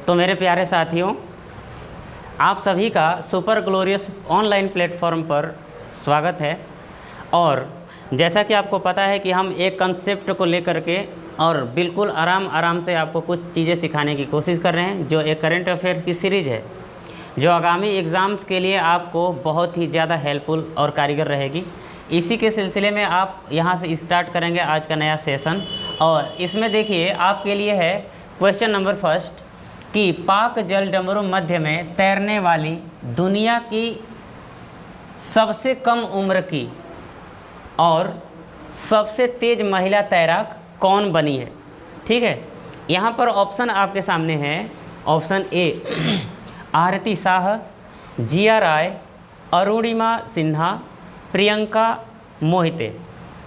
तो मेरे प्यारे साथियों, आप सभी का सुपर ग्लोरियस ऑनलाइन प्लेटफॉर्म पर स्वागत है। और जैसा कि आपको पता है कि हम एक कंसेप्ट को लेकर के और बिल्कुल आराम से आपको कुछ चीज़ें सिखाने की कोशिश कर रहे हैं, जो एक करंट अफेयर्स की सीरीज़ है, जो आगामी एग्ज़ाम्स के लिए आपको बहुत ही ज़्यादा हेल्पफुल और कारीगर रहेगी। इसी के सिलसिले में आप यहाँ से स्टार्ट करेंगे आज का नया सेशन। और इसमें देखिए आपके लिए है क्वेश्चन नंबर फर्स्ट कि पाक जल डमरू मध्य में तैरने वाली दुनिया की सबसे कम उम्र की और सबसे तेज़ महिला तैराक कौन बनी है। ठीक है, यहाँ पर ऑप्शन आपके सामने है। ऑप्शन ए आरती शाह, जिया राय, अरुणिमा सिन्हा, प्रियंका मोहिते।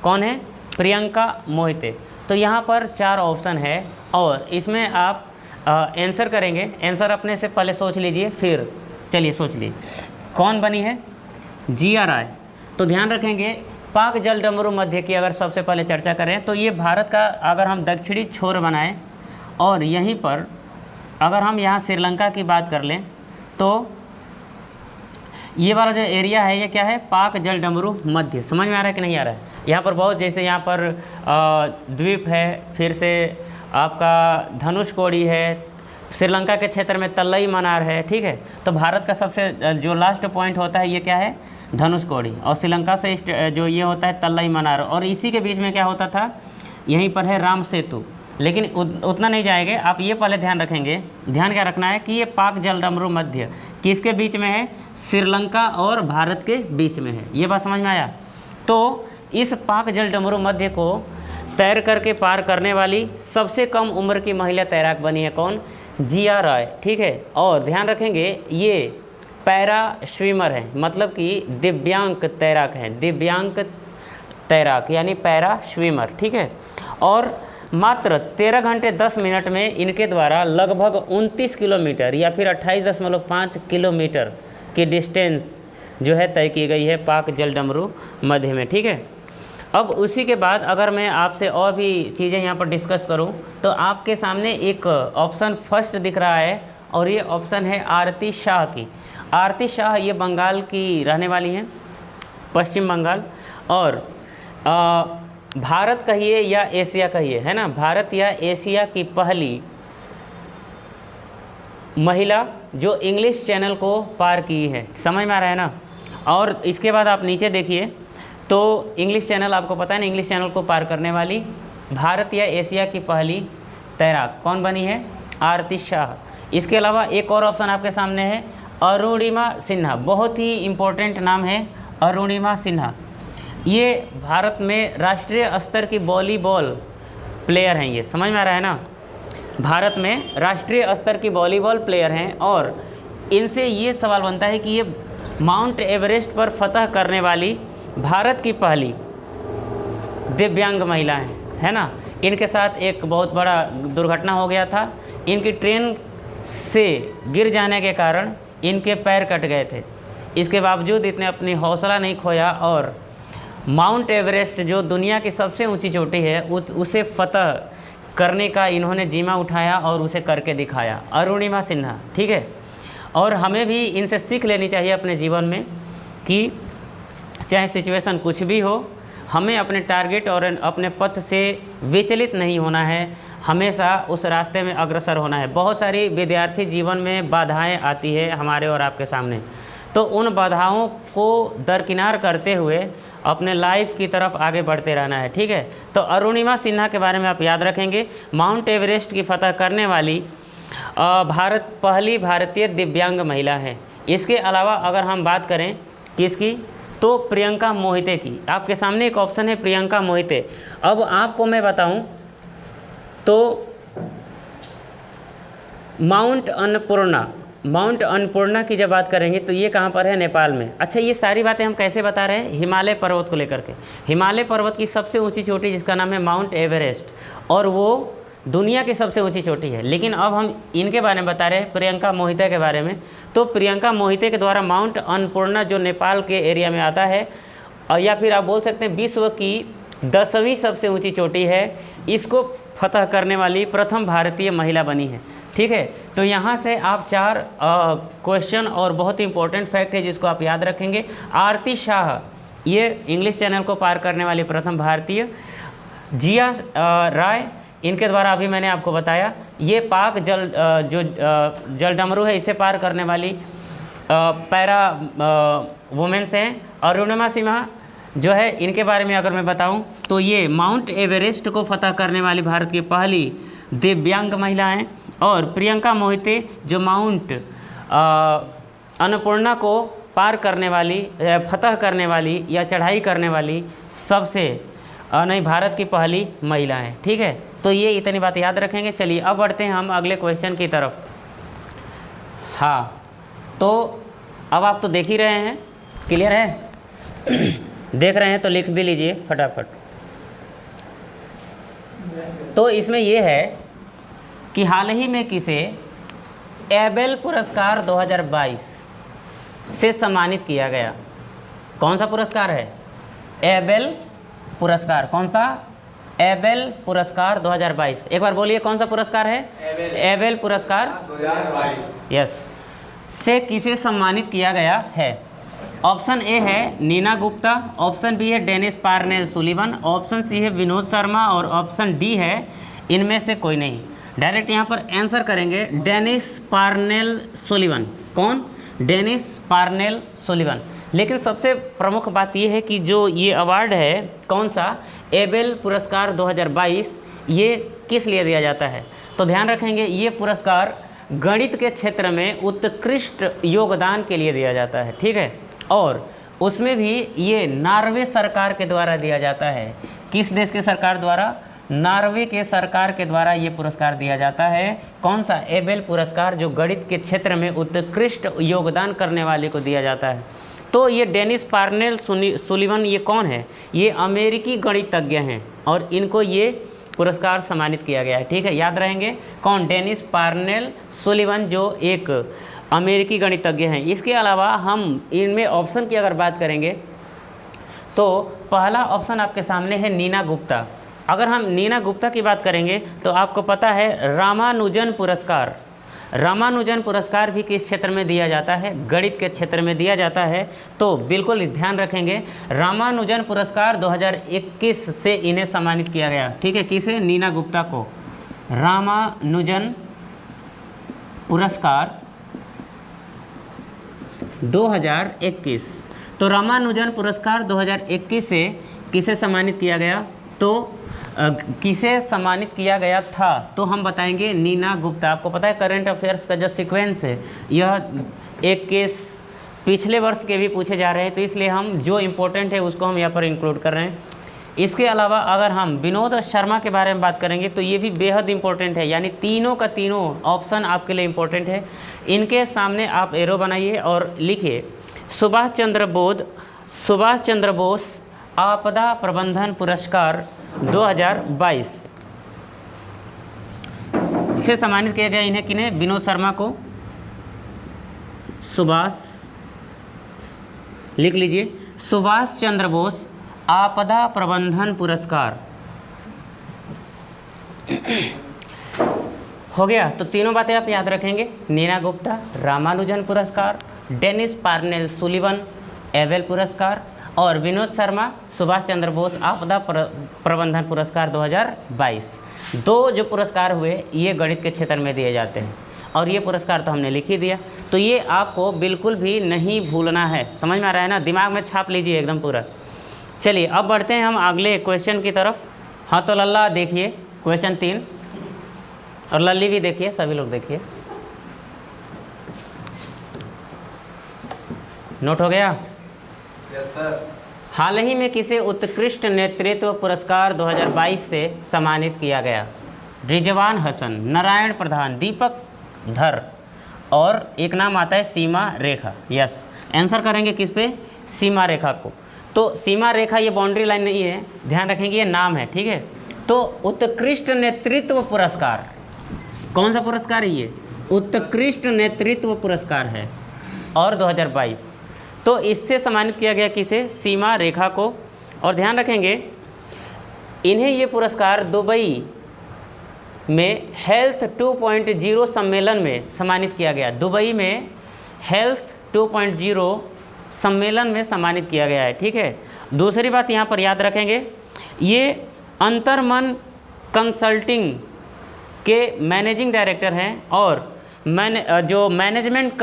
कौन है? प्रियंका मोहिते। तो यहाँ पर 4 ऑप्शन है और इसमें आप आंसर करेंगे। आंसर अपने से पहले सोच लीजिए, फिर चलिए सोच लीजिए कौन बनी है। जिया राय। तो ध्यान रखेंगे, पाक जल डमरू मध्य की अगर सबसे पहले चर्चा करें तो ये भारत का अगर हम दक्षिणी छोर बनाएं और यहीं पर अगर हम यहाँ श्रीलंका की बात कर लें तो ये वाला जो एरिया है ये क्या है? पाक जल डमरू मध्य। समझ में आ रहा है कि नहीं आ रहा है? यहाँ पर बहुत, जैसे यहाँ पर द्वीप है, फिर से आपका धनुषकोडी है, श्रीलंका के क्षेत्र में तलई मनार है। ठीक है, तो भारत का सबसे जो लास्ट पॉइंट होता है ये क्या है? धनुषकोडी। और श्रीलंका से जो ये होता है तलई मनार, और इसी के बीच में क्या होता था? यहीं पर है राम सेतु। लेकिन उतना नहीं जाएंगे, आप ये पहले ध्यान रखेंगे। ध्यान क्या रखना है कि ये पाक जल डमरू मध्य किसके बीच में है? श्रीलंका और भारत के बीच में है। ये बात समझ में आया? तो इस पाक जल डमरू मध्य को तैर करके पार करने वाली सबसे कम उम्र की महिला तैराक बनी है। कौन? जिया राय। ठीक है, और ध्यान रखेंगे ये पैरा स्विमर है, मतलब कि दिव्यांग तैराक हैं। दिव्यांग तैराक यानी पैरा स्विमर। ठीक है, और मात्र 13 घंटे 10 मिनट में इनके द्वारा लगभग 29 किलोमीटर या फिर 28.5 किलोमीटर की डिस्टेंस जो है तय की गई है पाक जल डमरू मध्य में। ठीक है, अब उसी के बाद अगर मैं आपसे और भी चीज़ें यहाँ पर डिस्कस करूँ तो आपके सामने एक ऑप्शन फर्स्ट दिख रहा है और ये ऑप्शन है आरती शाह की। आरती शाह ये बंगाल की रहने वाली हैं, पश्चिम बंगाल। और भारत कहिए या एशिया कहिए, है ना, भारत या एशिया की पहली महिला जो इंग्लिश चैनल को पार की है। समझ में आ रहा है ना? और इसके बाद आप नीचे देखिए तो इंग्लिश चैनल, आपको पता है ना, इंग्लिश चैनल को पार करने वाली भारत या एशिया की पहली तैराक कौन बनी है? आरती शाह। इसके अलावा एक और ऑप्शन आपके सामने है अरुणिमा सिन्हा। बहुत ही इम्पोर्टेंट नाम है अरुणिमा सिन्हा। ये भारत में राष्ट्रीय स्तर की वॉलीबॉल प्लेयर हैं। ये समझ में आ रहा है ना? भारत में राष्ट्रीय स्तर की वॉलीबॉल प्लेयर हैं और इनसे ये सवाल बनता है कि ये माउंट एवरेस्ट पर फतह करने वाली भारत की पहली दिव्यांग महिला है ना? इनके साथ एक बहुत बड़ा दुर्घटना हो गया था। इनकी ट्रेन से गिर जाने के कारण इनके पैर कट गए थे। इसके बावजूद इतने अपनी हौसला नहीं खोया और माउंट एवरेस्ट जो दुनिया की सबसे ऊंची चोटी है उसे फतह करने का इन्होंने जिम्मा उठाया और उसे करके दिखाया। अरुणिमा सिन्हा। ठीक है, और हमें भी इनसे सीख लेनी चाहिए अपने जीवन में कि चाहे सिचुएशन कुछ भी हो, हमें अपने टारगेट और अपने पथ से विचलित नहीं होना है, हमेशा उस रास्ते में अग्रसर होना है। बहुत सारी विद्यार्थी जीवन में बाधाएं आती है हमारे और आपके सामने, तो उन बाधाओं को दरकिनार करते हुए अपने लाइफ की तरफ आगे बढ़ते रहना है। ठीक है, तो अरुणिमा सिन्हा के बारे में आप याद रखेंगे, माउंट एवरेस्ट की फतह करने वाली पहली भारतीय दिव्यांग महिला है। इसके अलावा अगर हम बात करें किसकी, तो प्रियंका मोहिते की। आपके सामने एक ऑप्शन है प्रियंका मोहिते। अब आपको मैं बताऊं तो माउंट अन्नपूर्णा की जब बात करेंगे तो ये कहाँ पर है? नेपाल में। अच्छा, ये सारी बातें हम कैसे बता रहे हैं? हिमालय पर्वत को लेकर के। हिमालय पर्वत की सबसे ऊंची चोटी जिसका नाम है माउंट एवरेस्ट, और वो दुनिया की सबसे ऊंची चोटी है। लेकिन अब हम इनके बारे में बता रहे हैं, प्रियंका मोहिते के बारे में। तो प्रियंका मोहिते के द्वारा माउंट अन्नपूर्णा जो नेपाल के एरिया में आता है, या फिर आप बोल सकते हैं विश्व की 10वीं सबसे ऊंची चोटी है, इसको फतह करने वाली प्रथम भारतीय महिला बनी है। ठीक है। तो यहाँ से आप 4 क्वेश्चन और बहुत ही इंपॉर्टेंट फैक्ट है जिसको आप याद रखेंगे। आरती शाह ये इंग्लिश चैनल को पार करने वाली प्रथम भारतीय। जिया राय, इनके द्वारा अभी मैंने आपको बताया, ये पाक जल डमरू है इसे पार करने वाली पैरा वुमेन्स हैं। अरुणिमा सिन्हा जो है, इनके बारे में अगर मैं बताऊं तो ये माउंट एवरेस्ट को फतह करने वाली भारत की पहली दिव्यांग महिला हैं। और प्रियंका मोहिते जो माउंट अन्नपूर्णा को पार करने वाली, फतह करने वाली या चढ़ाई करने वाली सबसे नहीं भारत की पहली महिला हैं। ठीक है, तो ये इतनी बात याद रखेंगे। चलिए अब बढ़ते हैं हम अगले क्वेश्चन की तरफ। हाँ, तो अब आप तो देख ही रहे हैं, क्लियर है? देख रहे हैं तो लिख भी लीजिए फटाफट। तो इसमें ये है कि हाल ही में किसे एबेल पुरस्कार 2022 से सम्मानित किया गया? कौन सा पुरस्कार है? एबेल पुरस्कार। कौन सा? एबेल पुरस्कार 2022। एक बार बोलिए, कौन सा पुरस्कार है? एबेल पुरस्कार 2022। यस, से किसे सम्मानित किया गया है? ऑप्शन ए है नीना गुप्ता, ऑप्शन बी है Dennis Parnell Sullivan, option C है विनोद शर्मा और ऑप्शन डी है इनमें से कोई नहीं। डायरेक्ट यहाँ पर आंसर करेंगे डेनिस पार्नेल सुलिवन। कौन? Dennis Parnell Sullivan. लेकिन सबसे प्रमुख बात यह है कि जो ये अवार्ड है, कौन सा? एबेल पुरस्कार 2022, ये किस लिए दिया जाता है? तो ध्यान रखेंगे, ये पुरस्कार गणित के क्षेत्र में उत्कृष्ट योगदान के लिए दिया जाता है। ठीक है, और उसमें भी ये नॉर्वे सरकार के द्वारा दिया जाता है। किस देश के सरकार द्वारा? नॉर्वे के सरकार के द्वारा ये पुरस्कार दिया जाता है। कौन सा? एबेल पुरस्कार, जो गणित के क्षेत्र में उत्कृष्ट योगदान करने वाले को दिया जाता है। तो ये डेनिस पार्नेल सुलिवन ये कौन है? ये अमेरिकी गणितज्ञ हैं और इनको ये पुरस्कार सम्मानित किया गया है। ठीक है, याद रहेंगे कौन? डेनिस पार्नेल सुलिवन, जो एक अमेरिकी गणितज्ञ हैं। इसके अलावा हम इनमें ऑप्शन की अगर बात करेंगे तो पहला ऑप्शन आपके सामने है नीना गुप्ता। अगर हम नीना गुप्ता की बात करेंगे तो आपको पता है रामानुजन पुरस्कार। रामानुजन पुरस्कार भी किस क्षेत्र में दिया जाता है? गणित के क्षेत्र में दिया जाता है। तो बिल्कुल ध्यान रखेंगे, रामानुजन पुरस्कार 2021 से इन्हें सम्मानित किया गया। ठीक है, किसे? नीना गुप्ता को रामानुजन पुरस्कार 2021। तो रामानुजन पुरस्कार 2021 से किसे सम्मानित किया गया? तो किसे सम्मानित किया गया था? तो हम बताएंगे नीना गुप्ता। आपको पता है करंट अफेयर्स का जो सीक्वेंस है, यह एक केस पिछले वर्ष के भी पूछे जा रहे हैं, तो इसलिए हम जो इम्पोर्टेंट है उसको हम यहाँ पर इंक्लूड कर रहे हैं। इसके अलावा अगर हम विनोद शर्मा के बारे में बात करेंगे तो ये भी बेहद इंपॉर्टेंट है, यानी तीनों का तीनों ऑप्शन आपके लिए इम्पोर्टेंट है। इनके सामने आप एरो बनाइए और लिखिए सुभाष चंद्र बोस आपदा प्रबंधन पुरस्कार 2022 से सम्मानित किया गया। इन्हें किन्हें? विनोद शर्मा को। सुभाष, लिख लीजिए सुभाष चंद्र बोस आपदा प्रबंधन पुरस्कार हो गया। तो तीनों बातें आप याद रखेंगे, नीना गुप्ता, रामानुजन पुरस्कार, डेनिस पार्नेल सुलिवन एबेल पुरस्कार और विनोद शर्मा सुभाष चंद्र बोस आपदा प्रबंधन पुरस्कार 2022। दो जो पुरस्कार हुए ये गणित के क्षेत्र में दिए जाते हैं और ये पुरस्कार तो हमने लिख ही दिया। तो ये आपको बिल्कुल भी नहीं भूलना है, समझ में आ रहा है ना? दिमाग में छाप लीजिए एकदम पूरा। चलिए अब बढ़ते हैं हम अगले क्वेश्चन की तरफ। हाँ, तो लल्ला देखिए क्वेश्चन 3 और लल्ली भी देखिए, सभी लोग देखिए। नोट हो गया? Yes sir. हाल ही में किसे उत्कृष्ट नेतृत्व पुरस्कार 2022 से सम्मानित किया गया? रिजवान हसन, नारायण प्रधान, दीपक धर और एक नाम आता है सीमा रेखा। यस, आंसर करेंगे किस पे? सीमा रेखा को। तो सीमा रेखा ये बाउंड्री लाइन नहीं है, ध्यान रखेंगे, ये नाम है। ठीक है, तो उत्कृष्ट नेतृत्व पुरस्कार, कौन सा पुरस्कार है ये? उत्कृष्ट नेतृत्व पुरस्कार है और 2022। तो इससे सम्मानित किया गया किसे? सीमा रेखा को। और ध्यान रखेंगे इन्हें ये पुरस्कार दुबई में हेल्थ 2.0 सम्मेलन में सम्मानित किया गया। दुबई में हेल्थ 2.0 सम्मेलन में सम्मानित किया गया है। ठीक है, दूसरी बात यहाँ पर याद रखेंगे, ये अंतर्मन कंसल्टिंग के मैनेजिंग डायरेक्टर हैं और जो मैनेजमेंट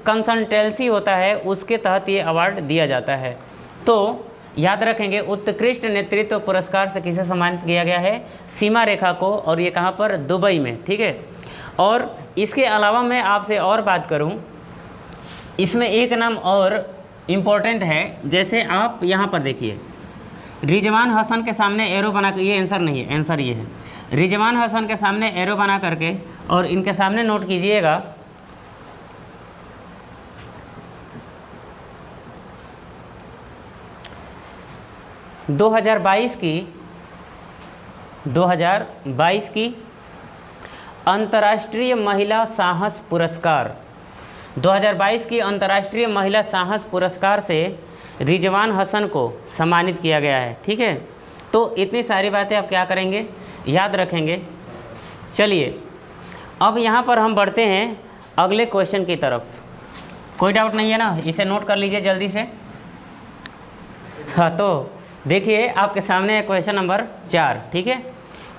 कंसल्टेंसी होता है उसके तहत ये अवार्ड दिया जाता है। तो याद रखेंगे, उत्कृष्ट नेतृत्व पुरस्कार से किसे सम्मानित किया गया है? सीमा रेखा को, और ये कहाँ पर? दुबई में। ठीक है, और इसके अलावा मैं आपसे और बात करूं, इसमें एक नाम और इम्पोर्टेंट है। जैसे आप यहाँ पर देखिए, रिजवान हसन के सामने एरो बना कर, ये आंसर नहीं है, आंसर ये है, रिजवान हसन के सामने एरो बना करके और इनके सामने नोट कीजिएगा, दो हजार बाईस की अंतर्राष्ट्रीय महिला साहस पुरस्कार, 2022 की अंतर्राष्ट्रीय महिला साहस पुरस्कार से रिजवान हसन को सम्मानित किया गया है। ठीक है, तो इतनी सारी बातें आप क्या करेंगे? याद रखेंगे। चलिए अब यहाँ पर हम बढ़ते हैं अगले क्वेश्चन की तरफ। कोई डाउट नहीं है ना? इसे नोट कर लीजिए जल्दी से। हाँ, तो देखिए आपके सामने है क्वेश्चन नंबर 4। ठीक है,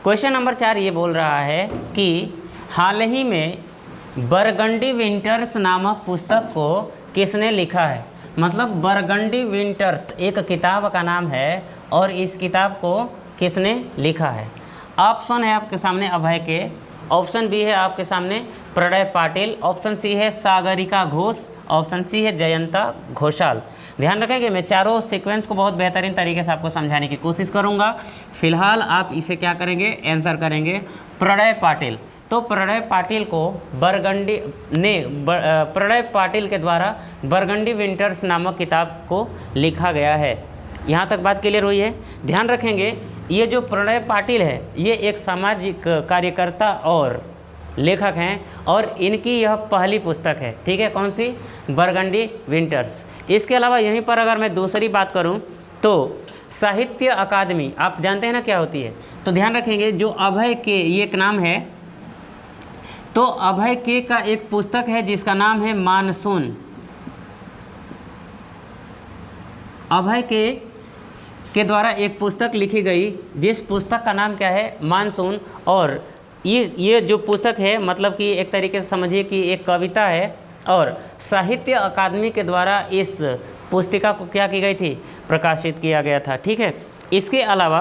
क्वेश्चन नंबर 4 ये बोल रहा है कि हाल ही में बरगंडी विंटर्स नामक पुस्तक को किसने लिखा है? मतलब बरगंडी विंटर्स एक किताब का नाम है और इस किताब को किसने लिखा है? ऑप्शन है आपके सामने अभय के, ऑप्शन बी है आपके सामने प्रणय पाटिल, ऑप्शन सी है सागरिका घोष, ऑप्शन सी है जयंता घोषाल। ध्यान रखें कि मैं चारों सीक्वेंस को बहुत बेहतरीन तरीके से आपको समझाने की कोशिश करूंगा। फिलहाल आप इसे क्या करेंगे? आंसर करेंगे प्रणय पाटिल। तो प्रणय पाटिल को प्रणय पाटिल के द्वारा बरगंडी विंटर्स नामक किताब को लिखा गया है। यहाँ तक बात क्लियर हुई है? ध्यान रखेंगे, ये जो प्रणय पाटिल है ये एक सामाजिक कार्यकर्ता और लेखक हैं और इनकी यह पहली पुस्तक है। ठीक है, कौन सी? Burgundy winters. इसके अलावा यहीं पर अगर मैं दूसरी बात करूं तो साहित्य अकादमी, आप जानते हैं ना क्या होती है? तो ध्यान रखेंगे, जो अभय के, ये एक नाम है, तो अभय के का एक पुस्तक है जिसका नाम है मानसून। अभय के द्वारा एक पुस्तक लिखी गई जिस पुस्तक का नाम क्या है? मानसून। और ये जो पुस्तक है मतलब कि एक तरीके से समझिए कि एक कविता है और साहित्य अकादमी के द्वारा इस पुस्तिका को क्या की गई थी? प्रकाशित किया गया था। ठीक है, इसके अलावा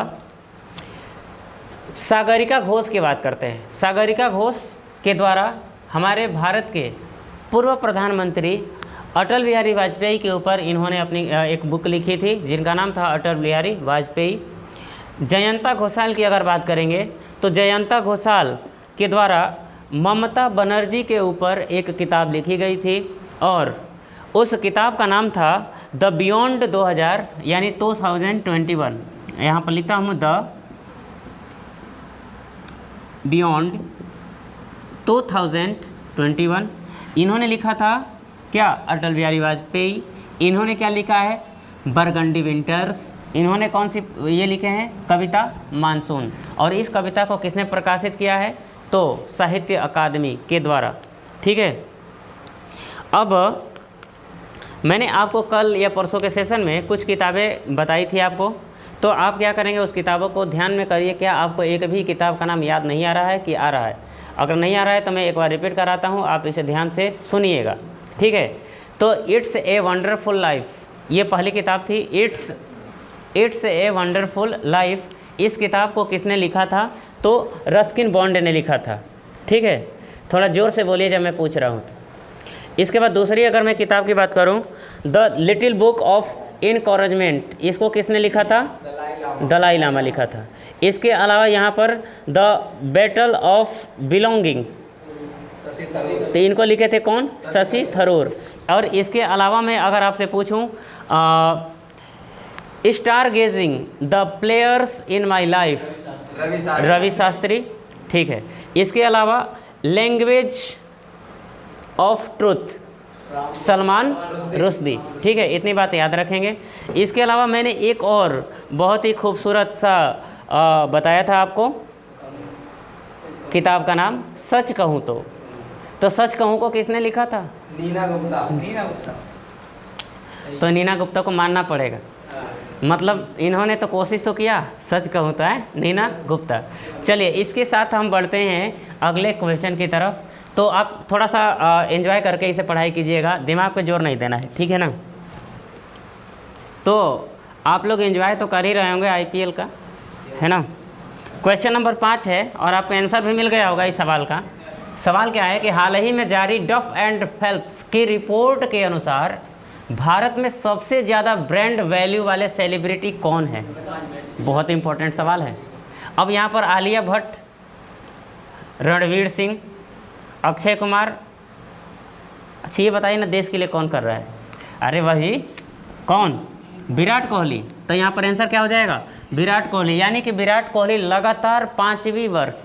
सागरिका घोष की बात करते हैं। सागरिका घोष के द्वारा हमारे भारत के पूर्व प्रधानमंत्री अटल बिहारी वाजपेयी के ऊपर इन्होंने अपनी एक बुक लिखी थी जिनका नाम था अटल बिहारी वाजपेयी। जयंता घोषाल की अगर बात करेंगे तो जयंता घोषाल के द्वारा ममता बनर्जी के ऊपर एक किताब लिखी गई थी और उस किताब का नाम था द बियॉन्ड 2000 यानी 2021। यहाँ पर लिखता हूँ द बियॉन्ड 2021। इन्होंने लिखा था क्या? अटल बिहारी वाजपेयी। इन्होंने क्या लिखा है? Burgundy winters. इन्होंने कौन सी ये लिखे हैं? कविता मानसून। और इस कविता को किसने प्रकाशित किया है? तो साहित्य अकादमी के द्वारा। ठीक है, अब मैंने आपको कल या परसों के सेशन में कुछ किताबें बताई थी आपको, तो आप क्या करेंगे? उस किताबों को ध्यान में करिए। क्या आपको एक भी किताब का नाम याद नहीं आ रहा है कि आ रहा है? अगर नहीं आ रहा है तो मैं एक बार रिपीट कराता हूँ, आप इसे ध्यान से सुनिएगा। ठीक है, तो इट्स ए वंडरफुल लाइफ, ये पहली किताब थी। इट्स ए वंडरफुल लाइफ, इस किताब को किसने लिखा था? तो रस्किन बॉन्ड ने लिखा था। ठीक है, थोड़ा ज़ोर से बोलिए जब मैं पूछ रहा हूँ। इसके बाद दूसरी अगर मैं किताब की बात करूँ, the little book of encouragement, इसको किसने लिखा था? दलाई लामा लिखा था। इसके अलावा यहाँ पर द बैटल ऑफ बिलोंगिंग, तो इनको लिखे थे कौन? शशि थरूर। और इसके अलावा मैं अगर आपसे पूछूं star gazing the players in my life, Ravi Shastri. ठीक है, इसके अलावा language of truth, Salman Rushdie. ठीक है, इतनी बात याद रखेंगे। इसके अलावा मैंने एक और बहुत ही खूबसूरत सा बताया था आपको, किताब का नाम सच कहूँ तो सच कहूँ को किसने लिखा था? नीना गुप्ता। नीना गुप्ता। तो नीना गुप्ता को मानना पड़ेगा। मतलब इन्होंने तो कोशिश तो किया, सच कहूँ तो है नीना गुप्ता। चलिए इसके साथ हम बढ़ते हैं अगले क्वेश्चन की तरफ। तो आप थोड़ा सा एंजॉय करके इसे पढ़ाई कीजिएगा, दिमाग पे जोर नहीं देना है, ठीक है ना। तो आप लोग एंजॉय तो कर ही रहे होंगे आईपीएल का, है ना। क्वेश्चन नंबर 5 है और आपको आंसर भी मिल गया होगा इस सवाल का। सवाल क्या है कि हाल ही में जारी डफ एंड फेल्प्स की रिपोर्ट के अनुसार भारत में सबसे ज़्यादा ब्रांड वैल्यू वाले सेलिब्रिटी कौन है? बहुत इंपॉर्टेंट सवाल है। अब यहाँ पर आलिया भट्ट, रणवीर सिंह, अक्षय कुमार, अच्छा ये बताइए ना देश के लिए कौन कर रहा है? अरे वही कौन? विराट कोहली। तो यहाँ पर आंसर क्या हो जाएगा? विराट कोहली। यानी कि विराट कोहली लगातार 5वीं वर्ष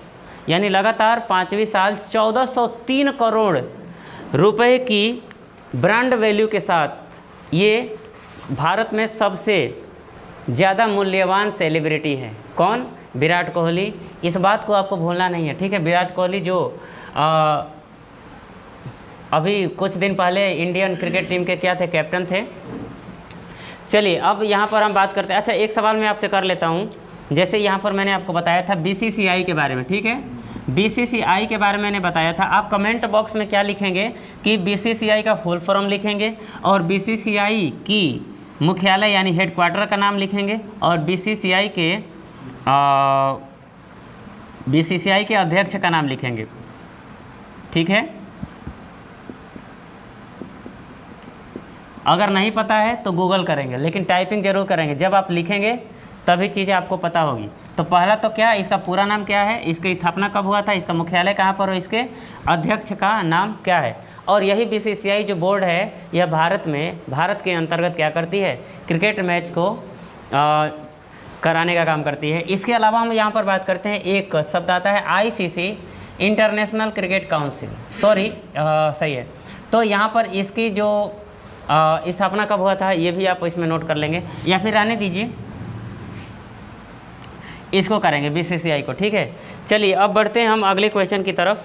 यानी लगातार 5वीं साल 1403 करोड़ रुपए की ब्रांड वैल्यू के साथ ये भारत में सबसे ज़्यादा मूल्यवान सेलिब्रिटी है। कौन? विराट कोहली। इस बात को आपको भूलना नहीं है, ठीक है। विराट कोहली जो अभी कुछ दिन पहले इंडियन क्रिकेट टीम के क्या थे? कैप्टन थे। चलिए अब यहाँ पर हम बात करते हैं। अच्छा एक सवाल मैं आपसे कर लेता हूँ। जैसे यहाँ पर मैंने आपको बताया था बीसीसीआई के बारे में, ठीक है। बीसीसीआई के बारे में मैंने बताया था। आप कमेंट बॉक्स में क्या लिखेंगे कि बीसीसीआई का फुल फॉर्म लिखेंगे और बीसीसीआई की मुख्यालय यानी हेडक्वार्टर का नाम लिखेंगे और बीसीसीआई के अध्यक्ष का नाम लिखेंगे, ठीक है। अगर नहीं पता है तो गूगल करेंगे, लेकिन टाइपिंग जरूर करेंगे। जब आप लिखेंगे तभी चीज़ें आपको पता होगी। तो पहला तो क्या, इसका पूरा नाम क्या है, इसकी स्थापना कब हुआ था, इसका मुख्यालय कहाँ पर, और इसके अध्यक्ष का नाम क्या है। और यही बीसीसीआई जो बोर्ड है यह भारत के अंतर्गत क्या करती है? क्रिकेट मैच को कराने का काम करती है। इसके अलावा हम यहाँ पर बात करते हैं, एक शब्द आता है आईसीसी, इंटरनेशनल क्रिकेट काउंसिल, सही है। तो यहाँ पर इसकी जो स्थापना कब हुआ था ये भी आप इसमें नोट कर लेंगे, या फिर रहने दीजिए, इसको करेंगे बीसीसीआई को, ठीक है। चलिए अब बढ़ते हैं हम अगले क्वेश्चन की तरफ।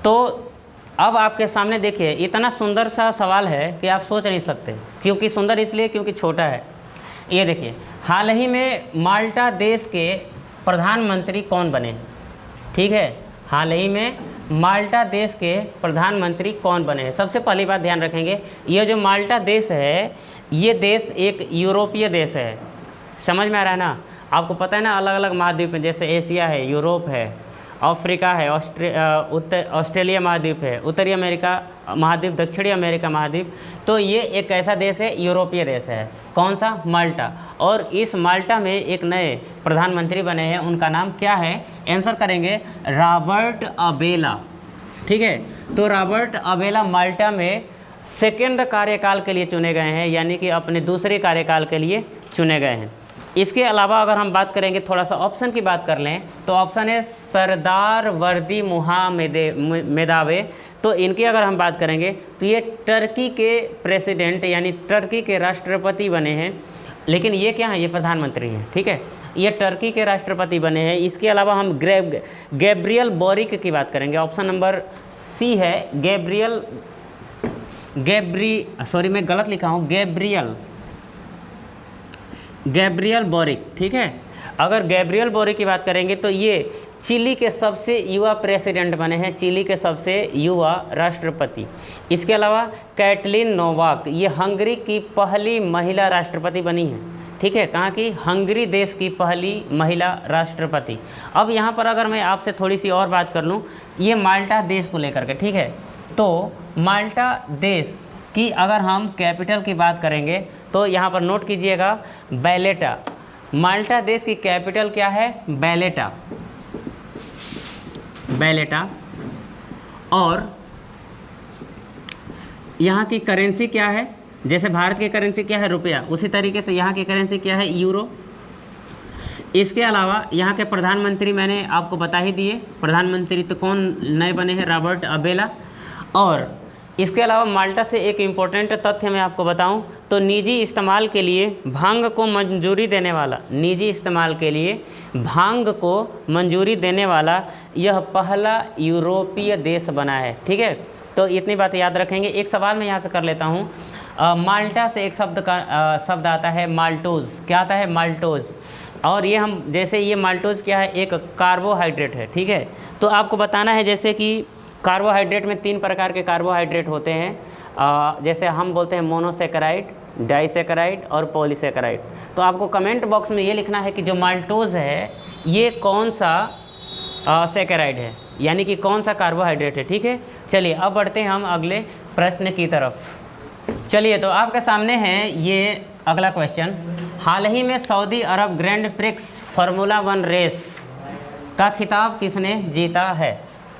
तो अब आपके सामने देखिए इतना सुंदर सा सवाल है कि आप सोच नहीं सकते। क्योंकि सुंदर इसलिए क्योंकि छोटा है। ये देखिए, हाल ही में माल्टा देश के प्रधानमंत्री कौन बने? ठीक है, हाल ही में माल्टा देश के प्रधानमंत्री कौन बने हैं? सबसे पहली बात ध्यान रखेंगे, ये जो माल्टा देश है ये देश एक यूरोपीय देश है। समझ में आ रहा है ना? आपको पता है ना, अलग अलग महाद्वीप में, जैसे एशिया है, यूरोप है, अफ्रीका है, ऑस्ट्रेलिया महाद्वीप है, उत्तरी अमेरिका महाद्वीप, दक्षिणी अमेरिका महाद्वीप। तो ये एक ऐसा देश है, यूरोपीय देश है। कौन सा? माल्टा। और इस माल्टा में एक नए प्रधानमंत्री बने हैं, उनका नाम क्या है? आंसर करेंगे रॉबर्ट अबेला, ठीक है। तो रॉबर्ट अबेला माल्टा में सेकेंड कार्यकाल के लिए चुने गए हैं, यानी कि अपने दूसरे कार्यकाल के लिए चुने गए हैं। इसके अलावा अगर हम बात करेंगे, थोड़ा सा ऑप्शन की बात कर लें, तो ऑप्शन है सरदार वर्दी मुहम्मदोवे। तो इनकी अगर हम बात करेंगे तो ये टर्की के प्रेसिडेंट यानी टर्की के राष्ट्रपति बने हैं। लेकिन ये क्या है? ये प्रधानमंत्री हैं, ठीक है। ये टर्की के राष्ट्रपति बने हैं। इसके अलावा हम गैब्रियल बोरिक की बात करेंगे। ऑप्शन नंबर सी है मैं गलत लिखा हूँ, गैब्रियल बोरिक, ठीक है। अगर गैब्रियल बोरिक की बात करेंगे तो ये चिली के सबसे युवा प्रेसिडेंट बने हैं, चिली के सबसे युवा राष्ट्रपति। इसके अलावा कैटलिन नोवाक, ये हंगरी की पहली महिला राष्ट्रपति बनी है, ठीक है। कहाँ की? हंगरी देश की पहली महिला राष्ट्रपति। अब यहाँ पर अगर मैं आपसे थोड़ी सी और बात कर लूँ, ये माल्टा देश को लेकर के, ठीक है। तो माल्टा देश की अगर हम कैपिटल की बात करेंगे तो यहाँ पर नोट कीजिएगा, बैलेटा। माल्टा देश की कैपिटल क्या है? बैलेटा। और यहाँ की करेंसी क्या है? जैसे भारत की करेंसी क्या है? रुपया। उसी तरीके से यहाँ की करेंसी क्या है? यूरो। इसके अलावा यहाँ के प्रधानमंत्री मैंने आपको बता ही दिए। प्रधानमंत्री तो कौन नए बने हैं? Robert Abela. और इसके अलावा माल्टा से एक इम्पोर्टेंट तथ्य मैं आपको बताऊं तो निजी इस्तेमाल के लिए भांग को मंजूरी देने वाला, निजी इस्तेमाल के लिए भांग को मंजूरी देने वाला यह पहला यूरोपीय देश बना है। ठीक है, तो इतनी बात याद रखेंगे। एक सवाल मैं यहाँ से कर लेता हूँ। माल्टा से एक शब्द आता है माल्टोज़। क्या आता है? माल्टोज़। और ये हम जैसे ये माल्टोज़ क्या है? एक कार्बोहाइड्रेट है। ठीक है, तो आपको बताना है जैसे कि कार्बोहाइड्रेट में 3 प्रकार के कार्बोहाइड्रेट होते हैं। जैसे हम बोलते हैं मोनोसेकेराइड, डाइसेकेराइड और पॉलीसेकेराइड। तो आपको कमेंट बॉक्स में ये लिखना है कि जो माल्टोज़ है ये कौन सा सेकेराइड है, यानी कि कौन सा कार्बोहाइड्रेट है। ठीक है, चलिए अब बढ़ते हैं हम अगले प्रश्न की तरफ। चलिए, तो आपके सामने है ये अगला क्वेश्चन। हाल ही में सऊदी अरब ग्रैंड प्रिक्स फार्मूला 1 रेस का खिताब किसने जीता है?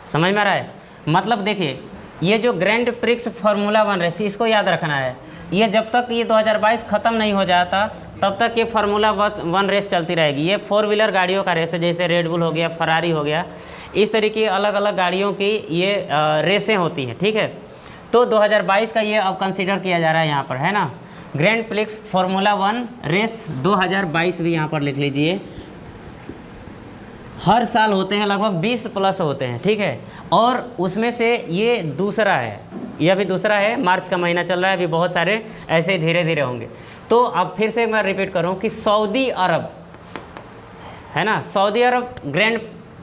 समझ में आ रहा है? मतलब देखिए, ये जो ग्रैंड प्रिक्स फार्मूला 1 रेस, इसको याद रखना है। ये जब तक ये 2022 ख़त्म नहीं हो जाता तब तक ये फार्मूला 1 रेस चलती रहेगी। ये 4 व्हीलर गाड़ियों का रेस है, जैसे रेड बुल हो गया, फरारी हो गया, इस तरीके अलग अलग गाड़ियों की ये रेसें होती हैं। ठीक है, तो 2022 का ये अब कंसीडर किया जा रहा है यहाँ पर, है ना। ग्रैंड प्रिक्स फार्मूला 1 रेस 2022 भी यहाँ पर लिख लीजिए। हर साल होते हैं, लगभग 20 प्लस होते हैं। ठीक है, और उसमें से ये दूसरा है, यह भी दूसरा है। मार्च का महीना चल रहा है, अभी बहुत सारे ऐसे धीरे धीरे होंगे। तो अब फिर से मैं रिपीट करूं कि सऊदी अरब, है ना, सऊदी अरब ग्रैंड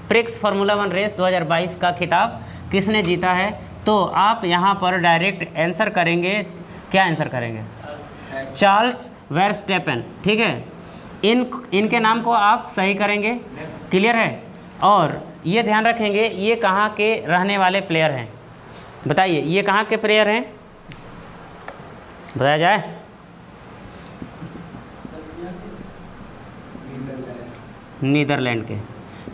प्रिक्स फार्मूला 1 रेस 2022 का खिताब किसने जीता है? तो आप यहाँ पर डायरेक्ट आंसर करेंगे। क्या आंसर करेंगे? Charles Verstappen. ठीक है, इनके नाम को आप सही करेंगे। क्लियर है? और ये ध्यान रखेंगे ये कहाँ के रहने वाले प्लेयर हैं? बताइए, ये कहाँ के प्लेयर हैं? बताया जाए। नीदरलैंड के।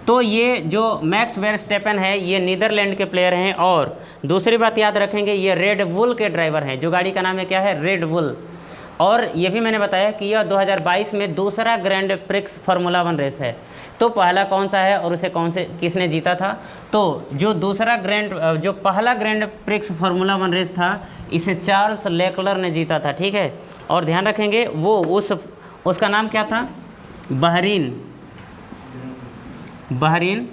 तो ये जो मैक्स वर्स्टेपन है ये नीदरलैंड के प्लेयर हैं। और दूसरी बात याद रखेंगे, ये रेड बुल के ड्राइवर हैं। जो गाड़ी का नाम है क्या है? Red bull. और ये भी मैंने बताया कि यह 2022 में दूसरा ग्रैंड प्रिक्स फार्मूला 1 रेस है। तो पहला कौन सा है और उसे किसने जीता था? तो जो पहला ग्रैंड प्रिक्स फार्मूला 1 रेस था, इसे चार्ल्स लेक्लर ने जीता था। ठीक है, और ध्यान रखेंगे वो उसका नाम क्या था? Bahrain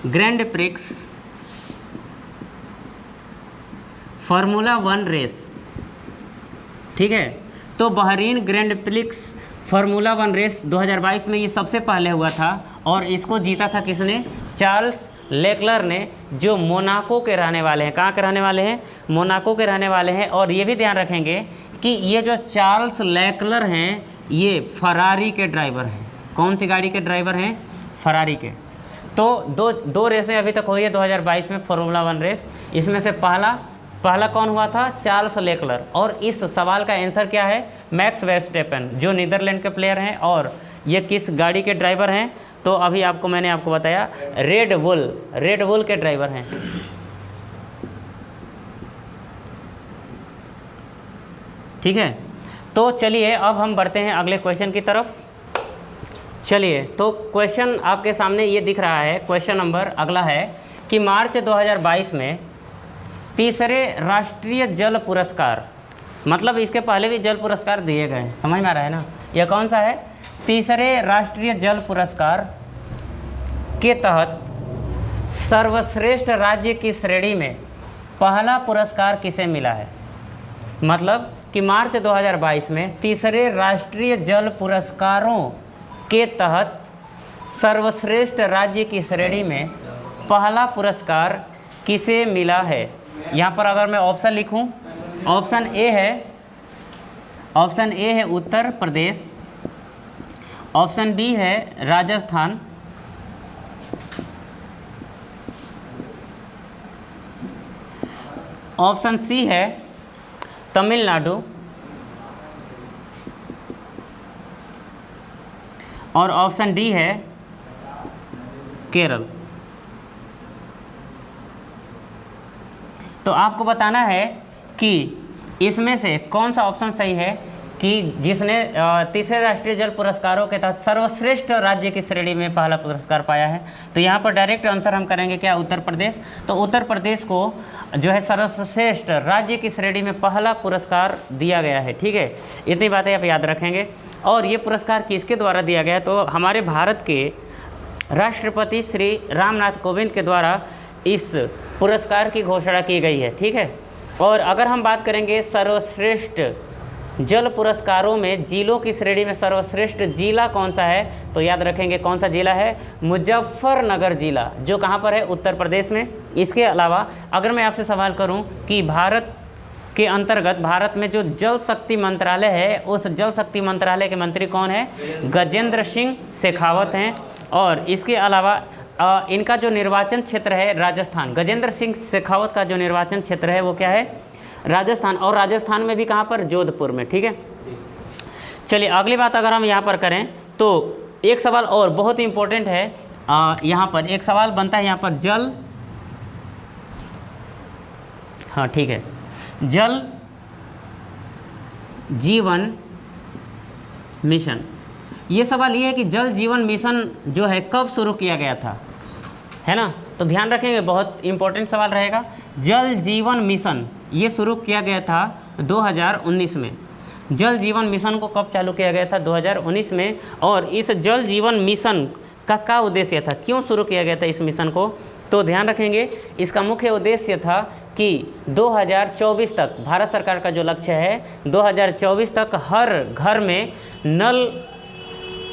grand prix formula 1 race. ठीक है, तो Bahrain grand prix formula 1 race 2022 में ये सबसे पहले हुआ था और इसको जीता था किसने? चार्ल्स लेक्लर ने, जो मोनाको के रहने वाले हैं। कहाँ के रहने वाले हैं? मोनाको के रहने वाले हैं। और ये भी ध्यान रखेंगे कि ये जो चार्ल्स लेक्लर हैं ये फरारी के ड्राइवर हैं। कौन सी गाड़ी के ड्राइवर हैं? फरारी के। तो दो रेसें अभी तक हुई है 2022 में फार्मूला 1 रेस। इसमें से पहला कौन हुआ था? Charles Leclerc. और इस सवाल का आंसर क्या है? मैक्स वर्स्टेपन, जो नीदरलैंड के प्लेयर हैं। और ये किस गाड़ी के ड्राइवर हैं? तो अभी मैंने आपको बताया, रेड बुल के ड्राइवर हैं। ठीक है, तो चलिए अब हम बढ़ते हैं अगले क्वेश्चन की तरफ। चलिए, तो क्वेश्चन आपके सामने ये दिख रहा है। क्वेश्चन नंबर अगला है कि मार्च 2022 में तीसरे राष्ट्रीय जल पुरस्कार, मतलब इसके पहले भी जल पुरस्कार दिए गए, समझ में आ रहा है ना। यह कौन सा है? तीसरे राष्ट्रीय जल पुरस्कार के तहत सर्वश्रेष्ठ राज्य की श्रेणी में पहला पुरस्कार किसे मिला है? मतलब कि मार्च 2022 में तीसरे राष्ट्रीय जल पुरस्कारों के तहत सर्वश्रेष्ठ राज्य की श्रेणी में पहला पुरस्कार किसे मिला है? यहाँ पर अगर मैं ऑप्शन लिखूँ, ऑप्शन ए है उत्तर प्रदेश, ऑप्शन बी है राजस्थान, ऑप्शन सी है तमिलनाडु और ऑप्शन डी है केरल। तो आपको बताना है कि इसमें से कौन सा ऑप्शन सही है कि जिसने तीसरे राष्ट्रीय जल पुरस्कारों के तहत सर्वश्रेष्ठ राज्य की श्रेणी में पहला पुरस्कार पाया है। तो यहाँ पर डायरेक्ट आंसर हम करेंगे क्या, उत्तर प्रदेश। तो उत्तर प्रदेश को जो है सर्वश्रेष्ठ राज्य की श्रेणी में पहला पुरस्कार दिया गया है। ठीक है, इतनी बातें आप याद रखेंगे। और ये पुरस्कार किसके द्वारा दिया गया, तो हमारे भारत के राष्ट्रपति श्री रामनाथ कोविंद के द्वारा इस पुरस्कार की घोषणा की गई है। ठीक है, और अगर हम बात करेंगे सर्वश्रेष्ठ जल पुरस्कारों में जिलों की श्रेणी में सर्वश्रेष्ठ जिला कौन सा है, तो याद रखेंगे कौन सा जिला है, मुजफ्फरनगर जिला, जो कहाँ पर है, उत्तर प्रदेश में। इसके अलावा अगर मैं आपसे सवाल करूं कि भारत के अंतर्गत भारत में जो जल शक्ति मंत्रालय है, उस जल शक्ति मंत्रालय के मंत्री कौन है, गजेंद्र सिंह शेखावत हैं। और इसके अलावा इनका जो निर्वाचन क्षेत्र है राजस्थान, गजेंद्र सिंह शेखावत का जो निर्वाचन क्षेत्र है वो क्या है, राजस्थान। और राजस्थान में भी कहाँ पर, जोधपुर में। ठीक है, चलिए अगली बात अगर हम यहाँ पर करें तो एक सवाल और बहुत ही इम्पोर्टेंट है। यहाँ पर एक सवाल बनता है यहाँ पर, जल, हाँ ठीक है, जल जीवन मिशन। ये सवाल ये है कि जल जीवन मिशन जो है कब शुरू किया गया था, है ना। तो ध्यान रखेंगे, बहुत इंपॉर्टेंट सवाल रहेगा। जल जीवन मिशन ये शुरू किया गया था 2019 में। जल जीवन मिशन को कब चालू किया गया था, 2019 में। और इस जल जीवन मिशन का क्या उद्देश्य था, क्यों शुरू किया गया था इस मिशन को, तो ध्यान रखेंगे इसका मुख्य उद्देश्य था कि 2024 तक, भारत सरकार का जो लक्ष्य है 2024 तक हर घर में नल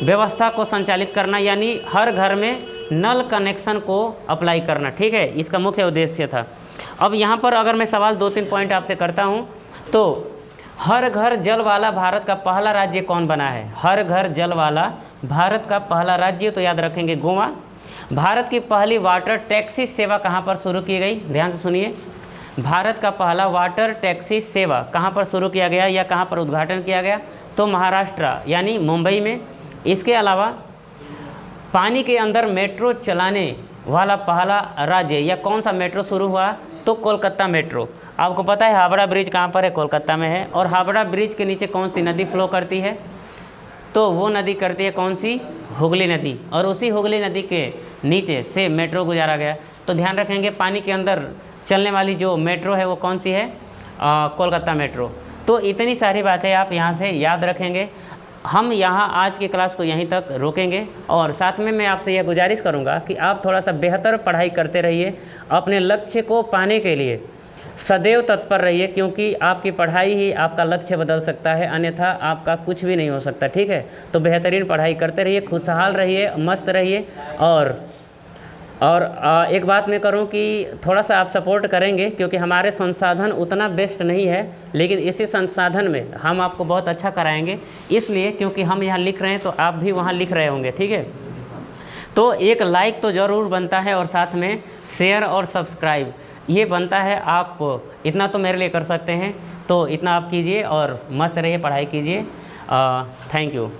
व्यवस्था को संचालित करना, यानी हर घर में नल कनेक्शन को अप्लाई करना। ठीक है, इसका मुख्य उद्देश्य था। अब यहाँ पर अगर मैं सवाल 2-3 पॉइंट आपसे करता हूँ, तो हर घर जल वाला भारत का पहला राज्य कौन बना है, हर घर जल वाला भारत का पहला राज्य, तो याद रखेंगे गोवा। भारत की पहली वाटर टैक्सी सेवा कहाँ पर शुरू की गई, ध्यान से सुनिए, भारत का पहला वाटर टैक्सी सेवा कहाँ पर शुरू किया गया या कहाँ पर उद्घाटन किया गया, तो महाराष्ट्र यानी मुंबई में। इसके अलावा पानी के अंदर मेट्रो चलाने वाला पहला राज्य या कौन सा मेट्रो शुरू हुआ, तो कोलकाता मेट्रो। आपको पता है हावड़ा ब्रिज कहाँ पर है, कोलकाता में है। और हावड़ा ब्रिज के नीचे कौन सी नदी फ्लो करती है, तो वो नदी करती है कौन सी, हुगली नदी। और उसी हुगली नदी के नीचे से मेट्रो गुजारा गया। तो ध्यान रखेंगे पानी के अंदर चलने वाली जो मेट्रो है वो कौन सी है, कोलकाता मेट्रो। तो इतनी सारी बातें आप यहाँ से याद रखेंगे। हम यहाँ आज की क्लास को यहीं तक रोकेंगे और साथ में मैं आपसे यह गुजारिश करूँगा कि आप थोड़ा सा बेहतर पढ़ाई करते रहिए, अपने लक्ष्य को पाने के लिए सदैव तत्पर रहिए, क्योंकि आपकी पढ़ाई ही आपका लक्ष्य बदल सकता है, अन्यथा आपका कुछ भी नहीं हो सकता। ठीक है, तो बेहतरीन पढ़ाई करते रहिए, खुशहाल रहिए, मस्त रहिए। और एक बात मैं करूं कि थोड़ा सा आप सपोर्ट करेंगे, क्योंकि हमारे संसाधन उतना बेस्ट नहीं है, लेकिन इसी संसाधन में हम आपको बहुत अच्छा कराएंगे, इसलिए क्योंकि हम यहाँ लिख रहे हैं तो आप भी वहाँ लिख रहे होंगे। ठीक है, तो एक लाइक तो ज़रूर बनता है और साथ में शेयर और सब्सक्राइब ये बनता है। आप इतना तो मेरे लिए कर सकते हैं, तो इतना आप कीजिए और मस्त रहिए, पढ़ाई कीजिए। Thank you.